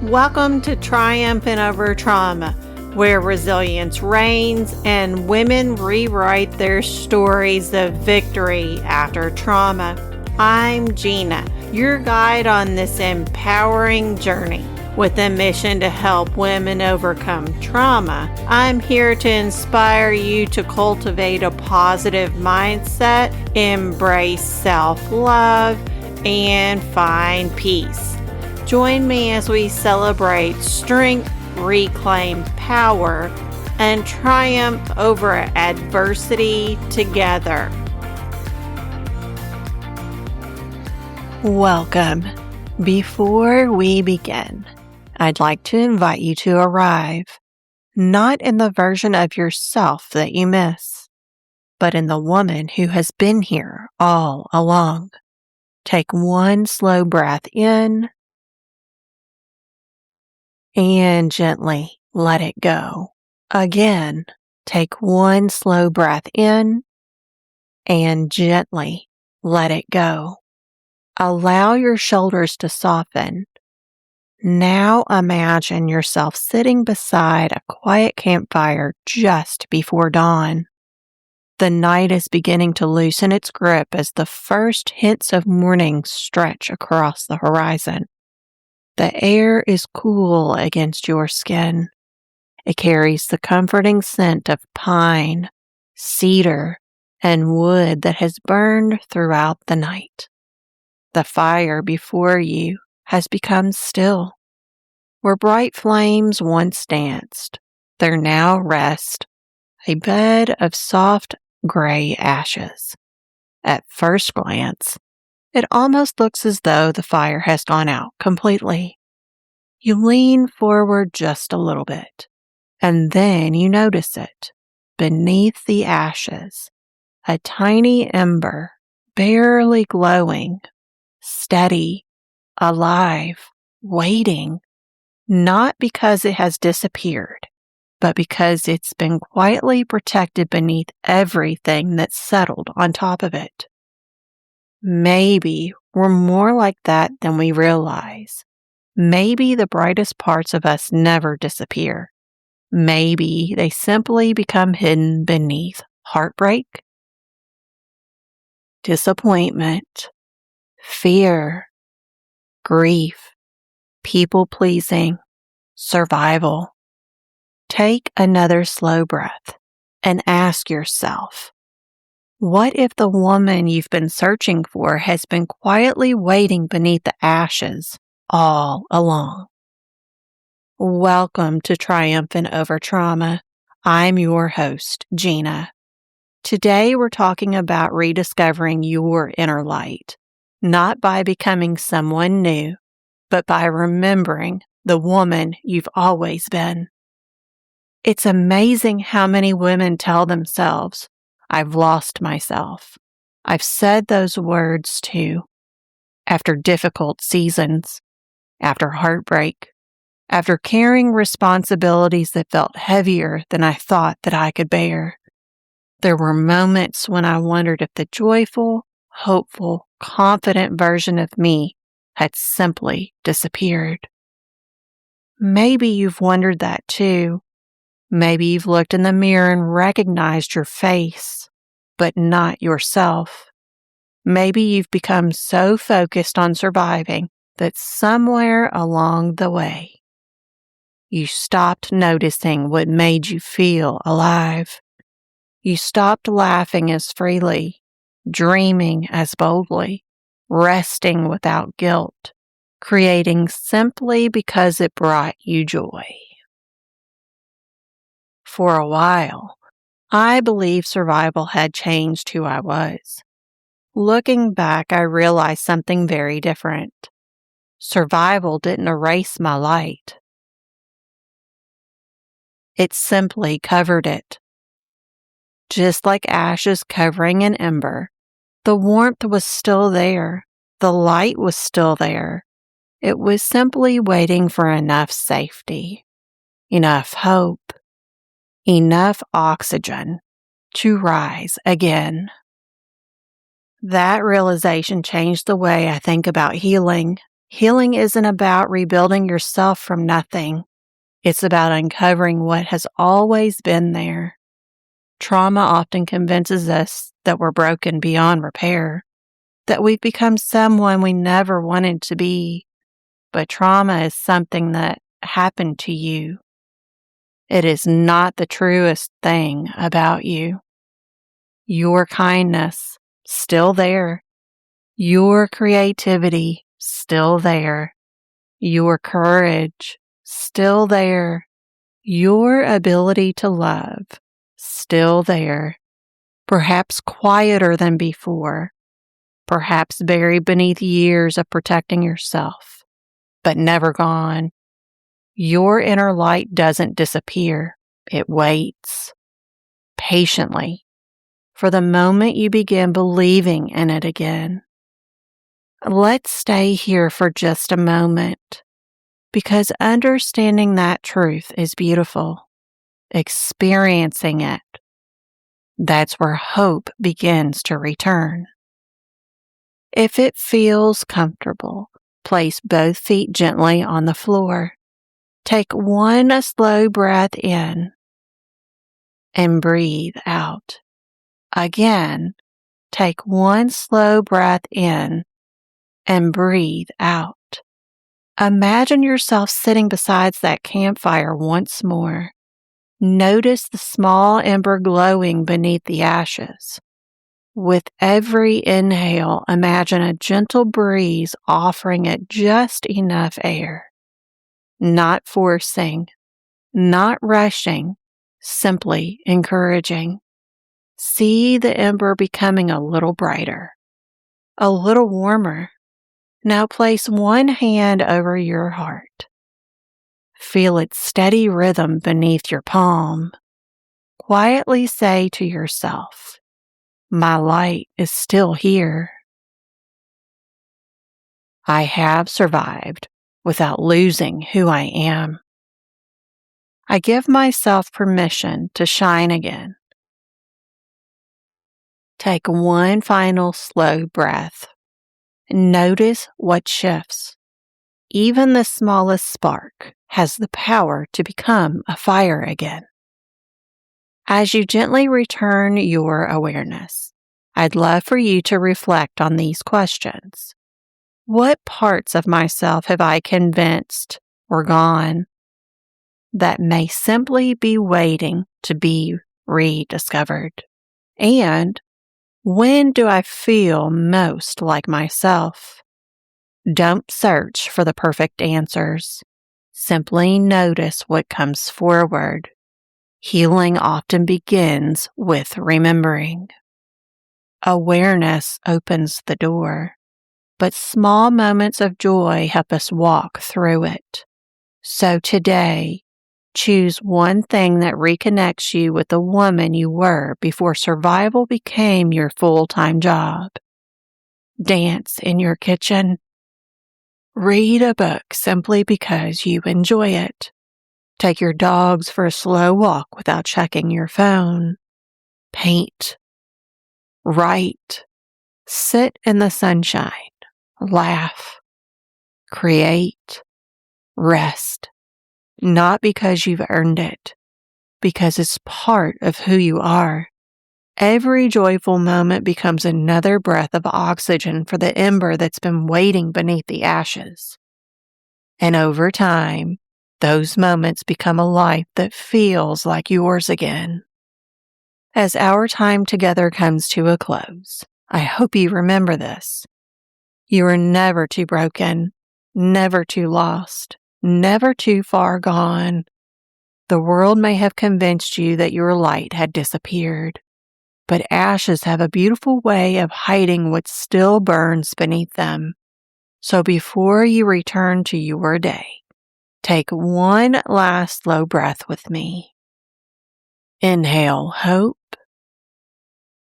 Welcome to Triumphant Over Trauma, where resilience reigns and women rewrite their stories of victory after trauma. I'm Gina, your guide on this empowering journey. With a mission to help women overcome trauma, I'm here to inspire you to cultivate a positive mindset, embrace self-love, and find peace. Join me as we celebrate strength, reclaim power, and triumph over adversity together. Welcome. Before we begin, I'd like to invite you to arrive, not in the version of yourself that you miss, but in the woman who has been here all along. Take one slow breath in and gently let it go. Again, take one slow breath in and gently let it go. Allow your shoulders to soften. Now imagine yourself sitting beside a quiet campfire just before dawn. The night is beginning to loosen its grip as the first hints of morning stretch across the horizon. The air is cool against your skin. It carries the comforting scent of pine, cedar, and wood that has burned throughout the night. The fire before you has become still. Where bright flames once danced, there now rest a bed of soft gray ashes. At first glance, it almost looks as though the fire has gone out completely. You lean forward just a little bit, and then you notice it. Beneath the ashes, a tiny ember, barely glowing, steady, alive, waiting, not because it has disappeared, but because it's been quietly protected beneath everything that's settled on top of it. Maybe we're more like that than we realize. Maybe the brightest parts of us never disappear. Maybe they simply become hidden beneath heartbreak, disappointment, fear, grief, people-pleasing, survival. Take another slow breath and ask yourself, what if the woman you've been searching for has been quietly waiting beneath the ashes all along? Welcome to Triumphant Over Trauma. I'm your host, Gina. Today we're talking about rediscovering your inner light, not by becoming someone new, but by remembering the woman you've always been. It's amazing how many women tell themselves, I've lost myself. I've said those words too. After difficult seasons, after heartbreak, after carrying responsibilities that felt heavier than I thought that I could bear. There were moments when I wondered if the joyful, hopeful, confident version of me had simply disappeared. Maybe you've wondered that too. Maybe you've looked in the mirror and recognized your face, but not yourself. Maybe you've become so focused on surviving that somewhere along the way, you stopped noticing what made you feel alive. You stopped laughing as freely, dreaming as boldly, resting without guilt, creating simply because it brought you joy. For a while, I believed survival had changed who I was. Looking back, I realized something very different. Survival didn't erase my light. It simply covered it. Just like ashes covering an ember, the warmth was still there. The light was still there. It was simply waiting for enough safety, enough hope, enough oxygen to rise again. That realization changed the way I think about healing. Healing isn't about rebuilding yourself from nothing. It's about uncovering what has always been there. Trauma often convinces us that we're broken beyond repair, that we've become someone we never wanted to be. But trauma is something that happened to you. It is not the truest thing about you. Your kindness, still there. Your creativity, still there. Your courage, still there. Your ability to love, still there. Perhaps quieter than before. Perhaps buried beneath years of protecting yourself, but never gone. Your inner light doesn't disappear. It waits patiently for the moment you begin believing in it again. Let's stay here for just a moment, because understanding that truth is beautiful. Experiencing it, that's where hope begins to return. If it feels comfortable, place both feet gently on the floor. Take one slow breath in and breathe out. Again, take one slow breath in and breathe out. Imagine yourself sitting beside that campfire once more. Notice the small ember glowing beneath the ashes. With every inhale, imagine a gentle breeze offering it just enough air. Not forcing, not rushing, simply encouraging. See the ember becoming a little brighter, a little warmer. Now place one hand over your heart. Feel its steady rhythm beneath your palm. Quietly say to yourself, "My light is still here. I have survived without losing who I am. I give myself permission to shine again." Take one final slow breath. Notice what shifts. Even the smallest spark has the power to become a fire again. As you gently return your awareness, I'd love for you to reflect on these questions. What parts of myself have I convinced were gone that may simply be waiting to be rediscovered? And when do I feel most like myself? Don't search for the perfect answers. Simply notice what comes forward. Healing often begins with remembering. Awareness opens the door, but small moments of joy help us walk through it. So today, choose one thing that reconnects you with the woman you were before survival became your full-time job. Dance in your kitchen. Read a book simply because you enjoy it. Take your dogs for a slow walk without checking your phone. Paint. Write. Sit in the sunshine. Laugh. Create. Rest. Not because you've earned it, because it's part of who you are. Every joyful moment becomes another breath of oxygen for the ember that's been waiting beneath the ashes. And over time, those moments become a life that feels like yours again. As our time together comes to a close, I hope you remember this. You are never too broken, never too lost, never too far gone. The world may have convinced you that your light had disappeared, but ashes have a beautiful way of hiding what still burns beneath them. So before you return to your day, take one last slow breath with me. Inhale hope.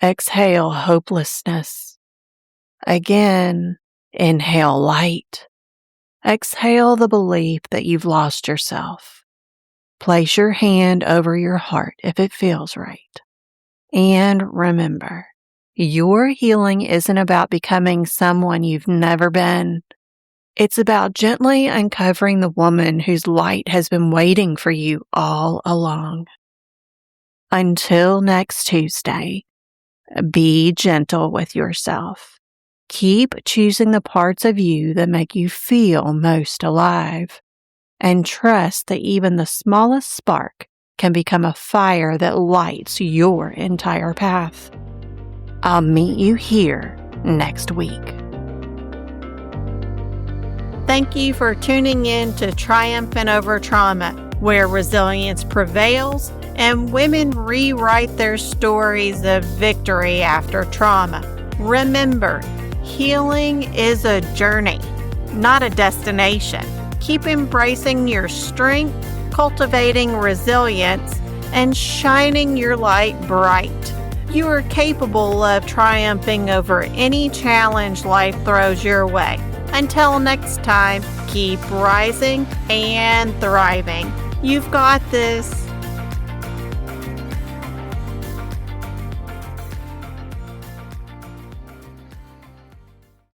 Exhale hopelessness. Again, inhale light. Exhale the belief that you've lost yourself. Place your hand over your heart if it feels right. And remember, your healing isn't about becoming someone you've never been. It's about gently uncovering the woman whose light has been waiting for you all along. Until next Tuesday, be gentle with yourself. Keep choosing the parts of you that make you feel most alive, and trust that even the smallest spark can become a fire that lights your entire path. I'll meet you here next week. Thank you for tuning in to Triumphant Over Trauma, where resilience prevails and women rewrite their stories of victory after trauma. Remember, healing is a journey, not a destination. Keep embracing your strength, cultivating resilience, and shining your light bright. You are capable of triumphing over any challenge life throws your way. Until next time, keep rising and thriving. You've got this.